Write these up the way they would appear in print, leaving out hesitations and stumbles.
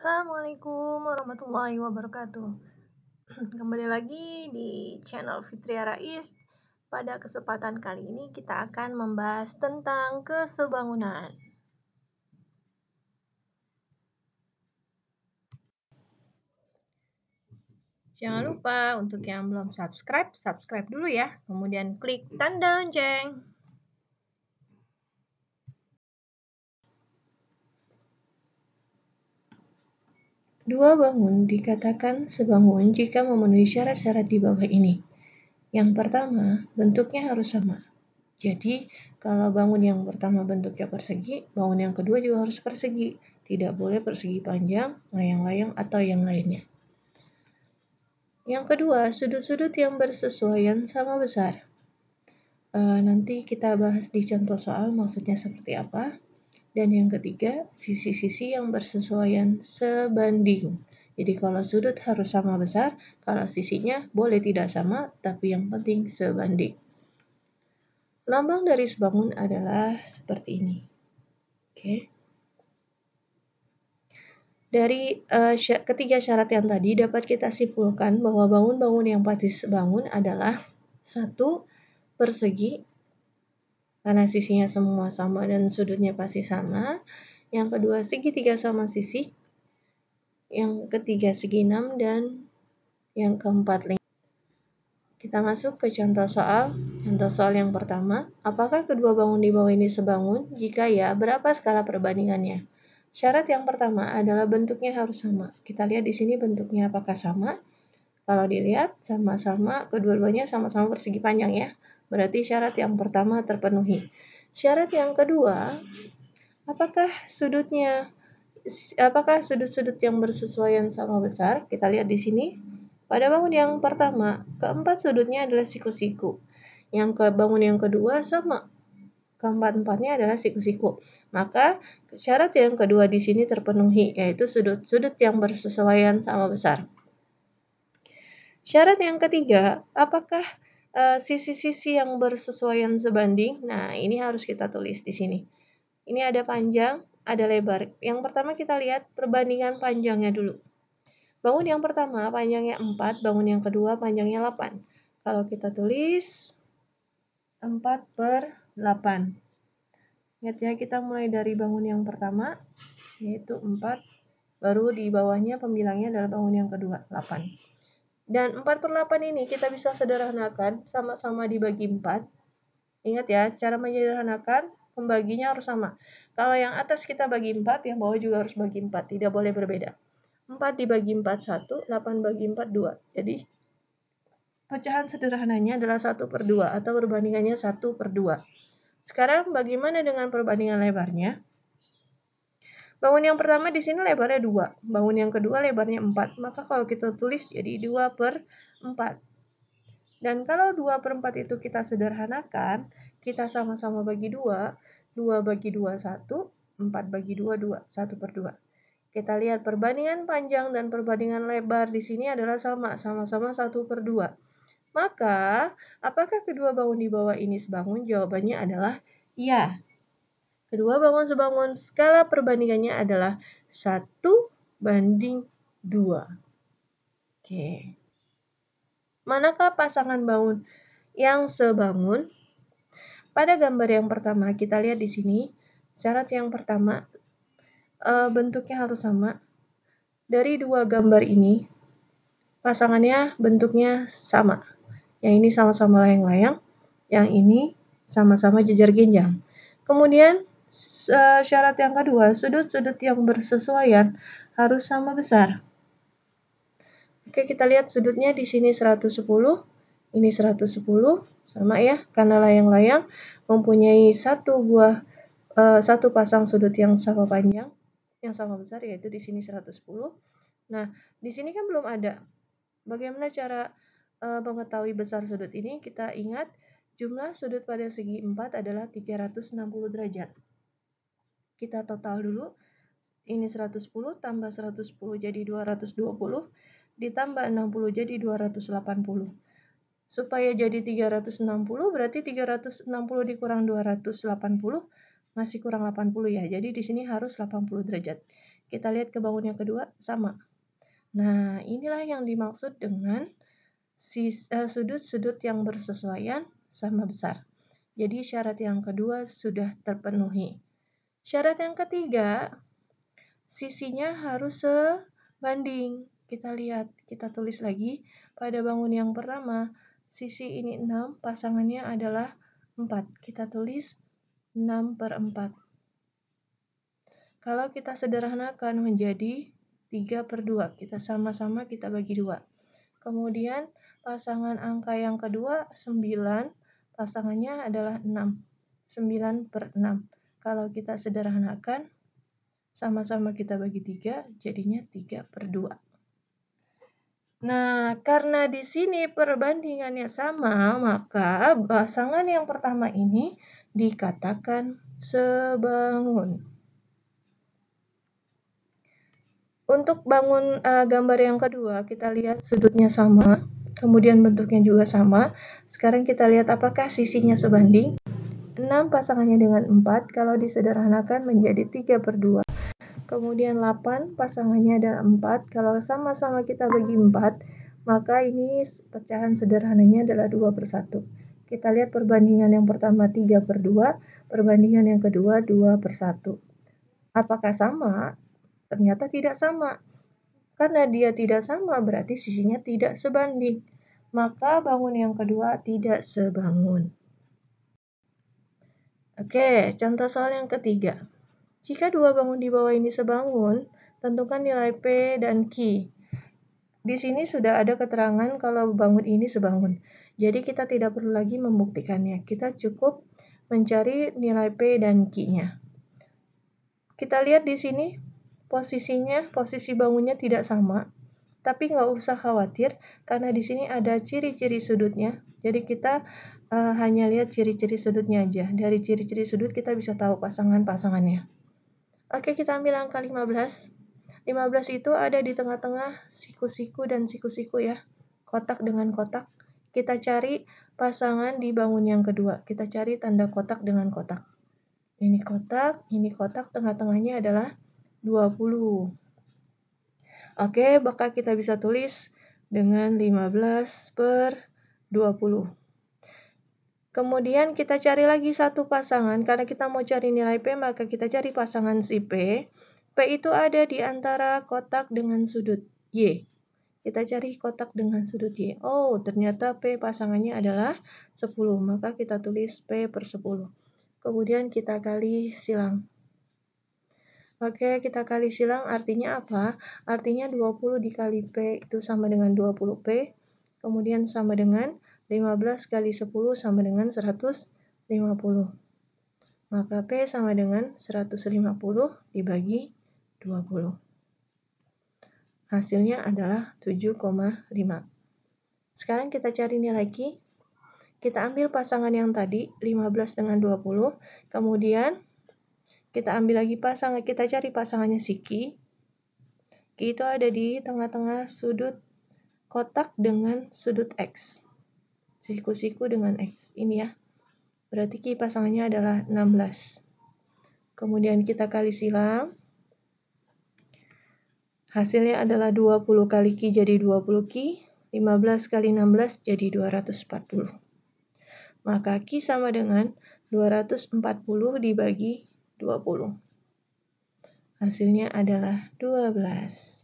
Assalamualaikum warahmatullahi wabarakatuh. Kembali lagi di channel Fitria Rais. Pada kesempatan kali ini kita akan membahas tentang kesebangunan. Jangan lupa untuk yang belum subscribe dulu ya. Kemudian klik tanda lonceng. Dua bangun dikatakan sebangun jika memenuhi syarat-syarat di bawah ini. Yang pertama, bentuknya harus sama. Jadi, kalau bangun yang pertama bentuknya persegi, bangun yang kedua juga harus persegi. Tidak boleh persegi panjang, layang-layang, atau yang lainnya. Yang kedua, sudut-sudut yang bersesuaian sama besar. Nanti kita bahas di contoh soal maksudnya seperti apa. Dan yang ketiga, sisi-sisi yang bersesuaian sebanding. Jadi kalau sudut harus sama besar, kalau sisinya boleh tidak sama, tapi yang penting sebanding. Lambang dari sebangun adalah seperti ini. Oke. Dari ketiga syarat yang tadi dapat kita simpulkan bahwa bangun-bangun yang pasti sebangun adalah 1. Persegi, karena sisinya semua sama dan sudutnya pasti sama. Yang kedua, segitiga sama sisi. Yang ketiga, segi 6, dan yang keempat, lingkar. Kita masuk ke contoh soal. Contoh soal yang pertama, apakah kedua bangun di bawah ini sebangun? Jika ya, berapa skala perbandingannya? Syarat yang pertama adalah bentuknya harus sama. Kita lihat di sini bentuknya apakah sama? Kalau dilihat sama-sama, kedua-duanya sama-sama persegi panjang ya. Berarti syarat yang pertama terpenuhi. Syarat yang kedua, apakah sudut-sudut yang bersesuaian sama besar? Kita lihat di sini. Pada bangun yang pertama, keempat sudutnya adalah siku-siku. Yang bangun yang kedua sama. Keempat-empatnya adalah siku-siku. Maka syarat yang kedua di sini terpenuhi, yaitu sudut-sudut yang bersesuaian sama besar. Syarat yang ketiga, apakah sisi-sisi yang bersesuaian sebanding? Nah, ini harus kita tulis di sini. Ini ada panjang, ada lebar. Yang pertama kita lihat perbandingan panjangnya dulu. Bangun yang pertama panjangnya 4, bangun yang kedua panjangnya 8. Kalau kita tulis 4/8. Ingat ya, kita mulai dari bangun yang pertama, yaitu 4. Baru di bawahnya pembilangnya adalah bangun yang kedua, 8. Dan 4/8 ini kita bisa sederhanakan, sama-sama dibagi 4. Ingat ya, cara menyederhanakan, pembaginya harus sama. Kalau yang atas kita bagi 4, yang bawah juga harus bagi 4, tidak boleh berbeda. 4 dibagi 4, 1, 8 bagi 4, 2. Jadi, pecahan sederhananya adalah 1/2, atau perbandingannya 1/2. Sekarang, bagaimana dengan perbandingan lebarnya? Bangun yang pertama di sini lebarnya 2, bangun yang kedua lebarnya 4, maka kalau kita tulis jadi 2/4. Dan kalau 2/4 itu kita sederhanakan, kita sama-sama bagi 2, 2 bagi 2, 1, 4 bagi 2, 2, 1/2. Kita lihat perbandingan panjang dan perbandingan lebar di sini adalah sama-sama 1/2. Maka, apakah kedua bangun di bawah ini sebangun? Jawabannya adalah iya. Kedua bangun sebangun, skala perbandingannya adalah 1/2. Oke. Manakah pasangan bangun yang sebangun? Pada gambar yang pertama, kita lihat di sini, syarat yang pertama, bentuknya harus sama. Dari dua gambar ini, pasangannya bentuknya sama. Yang ini sama-sama layang-layang, yang ini sama-sama jejar genjang. Kemudian, syarat yang kedua, sudut-sudut yang bersesuaian harus sama besar. Oke, kita lihat sudutnya di sini 110, ini 110, sama ya, karena layang-layang mempunyai satu pasang sudut yang sama panjang, yang sama besar, yaitu di sini 110. Nah, di sini kan belum ada. Bagaimana cara mengetahui besar sudut ini? Kita ingat jumlah sudut pada segi 4 adalah 360 derajat. Kita total dulu. Ini 110 tambah 110 jadi 220, ditambah 60 jadi 280. Supaya jadi 360, berarti 360 dikurang 280 masih kurang 80 ya. Jadi di sini harus 80 derajat. Kita lihat ke bangun yang kedua, sama. Nah, inilah yang dimaksud dengan sudut-sudut yang bersesuaian sama besar. Jadi syarat yang kedua sudah terpenuhi. Syarat yang ketiga, sisinya harus sebanding. Kita lihat, kita tulis lagi. Pada bangun yang pertama, sisi ini 6, pasangannya adalah 4. Kita tulis 6/4. Kalau kita sederhanakan menjadi 3/2. Kita sama-sama kita bagi 2. Kemudian pasangan angka yang kedua 9, pasangannya adalah 6. 9/6. Kalau kita sederhanakan, sama-sama kita bagi 3, jadinya 3/2. Nah, karena di sini perbandingannya sama, maka pasangan yang pertama ini dikatakan sebangun. Untuk bangun gambar yang kedua, kita lihat sudutnya sama, kemudian bentuknya juga sama. Sekarang kita lihat apakah sisinya sebanding. 6 pasangannya dengan 4, kalau disederhanakan menjadi 3/2. Kemudian 8 pasangannya adalah 4, kalau sama-sama kita bagi 4, maka ini pecahan sederhananya adalah 2/1. Kita lihat perbandingan yang pertama 3/2, perbandingan yang kedua 2/1. Apakah sama? Ternyata tidak sama. Karena dia tidak sama, berarti sisinya tidak sebanding. Maka bangun yang kedua tidak sebangun. Oke, contoh soal yang ketiga. Jika dua bangun di bawah ini sebangun, tentukan nilai P dan Q. Di sini sudah ada keterangan kalau bangun ini sebangun. Jadi kita tidak perlu lagi membuktikannya. Kita cukup mencari nilai P dan Q-nya. Kita lihat di sini posisinya, posisi bangunnya tidak sama. Tapi nggak usah khawatir karena di sini ada ciri-ciri sudutnya. Jadi kita hanya lihat ciri-ciri sudutnya aja. Dari ciri-ciri sudut kita bisa tahu pasangan-pasangannya. Oke, kita ambil angka 15. 15 itu ada di tengah-tengah siku-siku dan siku-siku ya. Kotak dengan kotak. Kita cari pasangan di bangun yang kedua. Kita cari tanda kotak dengan kotak. Ini kotak, tengah-tengahnya adalah 20. Oke, maka kita bisa tulis dengan 15/20. Kemudian kita cari lagi satu pasangan, karena kita mau cari nilai P, maka kita cari pasangan si P. P itu ada di antara kotak dengan sudut Y. Kita cari kotak dengan sudut Y. Oh, ternyata P pasangannya adalah 10, maka kita tulis P/10. Kemudian kita kali silang. Oke, kita kali silang artinya apa? Artinya 20 dikali P itu sama dengan 20P, kemudian sama dengan 15 kali 10 sama dengan 150. Maka P sama dengan 150 dibagi 20. Hasilnya adalah 7,5. Sekarang kita cari nilai Q. Kita ambil pasangan yang tadi, 15 dengan 20. Kemudian kita ambil lagi pasangan, kita cari pasangannya si Q. Q itu ada di tengah-tengah sudut kotak dengan sudut X. Siku-siku dengan X. Ini ya. Berarti Q pasangannya adalah 16. Kemudian kita kali silang. Hasilnya adalah 20 kali Q jadi 20 Q. 15 kali 16 jadi 240. Maka Q sama dengan 240 dibagi 20. Hasilnya adalah 12.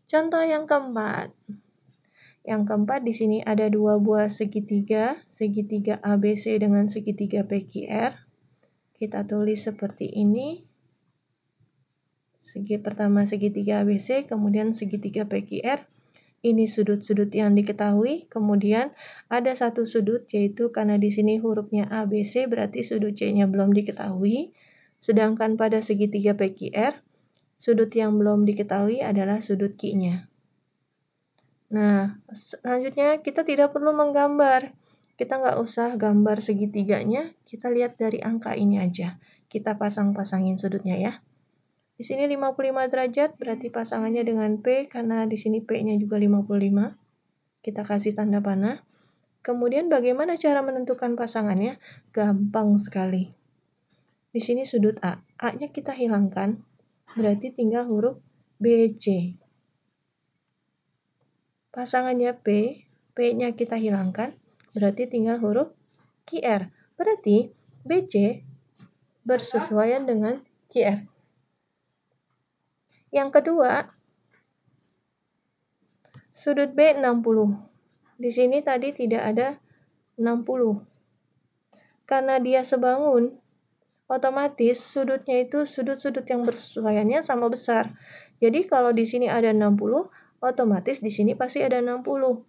Contoh yang keempat. Yang keempat di sini ada dua buah segitiga ABC dengan segitiga PQR. Kita tulis seperti ini. Pertama segitiga ABC, kemudian segitiga PQR. Ini sudut-sudut yang diketahui. Kemudian ada satu sudut, yaitu karena di sini hurufnya ABC, berarti sudut C-nya belum diketahui. Sedangkan pada segitiga PQR, sudut yang belum diketahui adalah sudut Q-nya. Nah, selanjutnya kita tidak perlu menggambar. Kita nggak usah gambar segitiganya, kita lihat dari angka ini aja. Kita pasang-pasangin sudutnya ya. Di sini 55 derajat, berarti pasangannya dengan P, karena di sini P-nya juga 55. Kita kasih tanda panah. Kemudian bagaimana cara menentukan pasangannya? Gampang sekali. Di sini sudut A. A-nya kita hilangkan. berarti tinggal huruf BC. Pasangannya P, P-nya kita hilangkan, berarti tinggal huruf QR. Berarti BC bersesuaian dengan QR. Yang kedua, sudut B 60. Di sini tadi tidak ada 60. Karena dia sebangun, otomatis sudutnya itu sudut-sudut yang bersesuaiannya sama besar. Jadi kalau di sini ada 60, otomatis di sini pasti ada 60.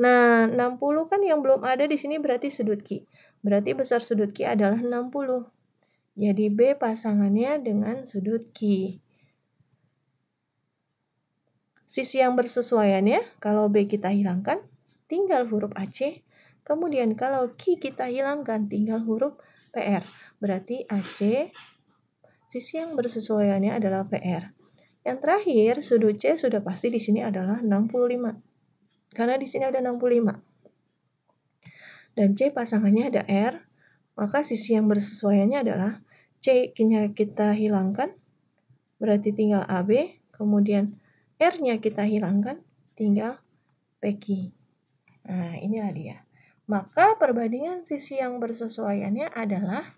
Nah, 60 kan yang belum ada di sini berarti sudut Q. Berarti besar sudut Q adalah 60. Jadi B pasangannya dengan sudut Q. Sisi yang bersesuaiannya, kalau B kita hilangkan, tinggal huruf AC. Kemudian kalau Q kita hilangkan, tinggal huruf PR. Berarti AC, sisi yang bersesuaiannya adalah PR. Yang terakhir, sudut C sudah pasti di sini adalah 65. Karena di sini ada 65. Dan C pasangannya ada R, maka sisi yang bersesuaiannya adalah C-nya kita hilangkan, berarti tinggal AB, kemudian R-nya kita hilangkan, tinggal PQ. Nah, inilah dia. Maka perbandingan sisi yang bersesuaiannya adalah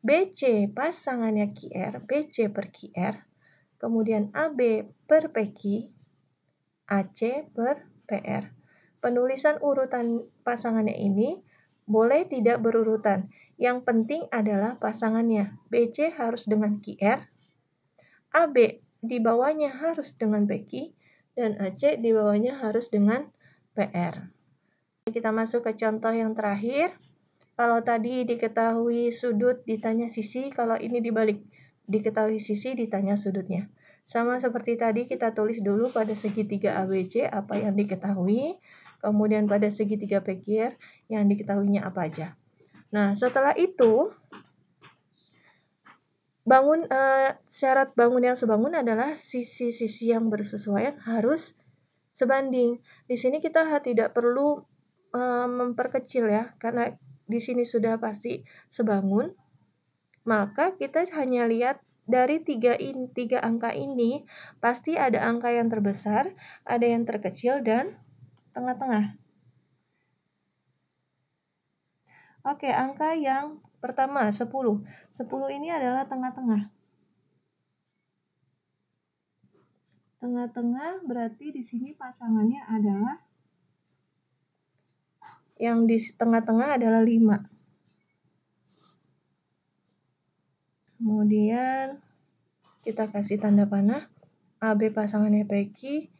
BC pasangannya QR, BC per QR, kemudian AB per PQ, AC per PR. Penulisan urutan pasangannya ini boleh tidak berurutan. Yang penting adalah pasangannya. BC harus dengan QR, AB di bawahnya harus dengan PQ, dan AC di bawahnya harus dengan PR. Kita masuk ke contoh yang terakhir. Kalau tadi diketahui sudut ditanya sisi, kalau ini dibalik. Diketahui sisi ditanya sudutnya. Sama seperti tadi kita tulis dulu pada segitiga ABC apa yang diketahui, kemudian pada segitiga PQR yang diketahuinya apa aja. Nah, setelah itu syarat bangun yang sebangun adalah sisi-sisi yang bersesuaian harus sebanding. Di sini kita tidak perlu memperkecil ya, karena di sini sudah pasti sebangun. Maka kita hanya lihat dari tiga angka ini, pasti ada angka yang terbesar, ada yang terkecil, dan tengah-tengah. Oke, angka yang pertama 10. 10 ini adalah tengah-tengah. Tengah-tengah berarti di sini pasangannya adalah yang di tengah-tengah adalah 5. Kemudian kita kasih tanda panah, AB pasangannya PQ.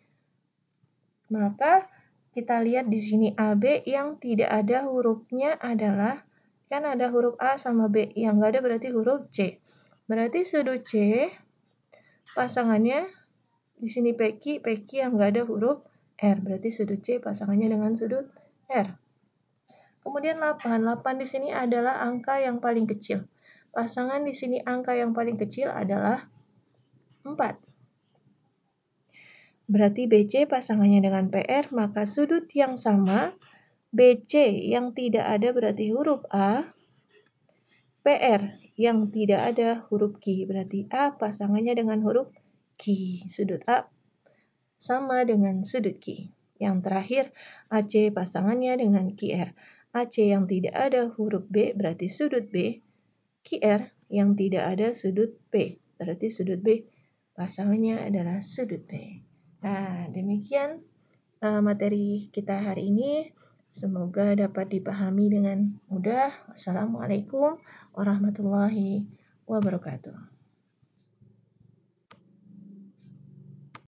Maka kita lihat di sini AB yang tidak ada hurufnya adalah, kan ada huruf A sama B, yang nggak ada berarti huruf C. Berarti sudut C pasangannya di sini PQ yang nggak ada huruf R, berarti sudut C pasangannya dengan sudut R. Kemudian 8 di sini adalah angka yang paling kecil. Pasangan di sini angka yang paling kecil adalah 4. Berarti BC pasangannya dengan PR, maka sudut yang sama, BC yang tidak ada berarti huruf A, PR yang tidak ada huruf Q, berarti A pasangannya dengan huruf Q. Sudut A sama dengan sudut Q. Yang terakhir, AC pasangannya dengan QR. AC yang tidak ada huruf B berarti sudut B, QR yang tidak ada sudut P, berarti sudut B pasangannya adalah sudut P. Nah, demikian materi kita hari ini. Semoga dapat dipahami dengan mudah. Wassalamualaikum warahmatullahi wabarakatuh.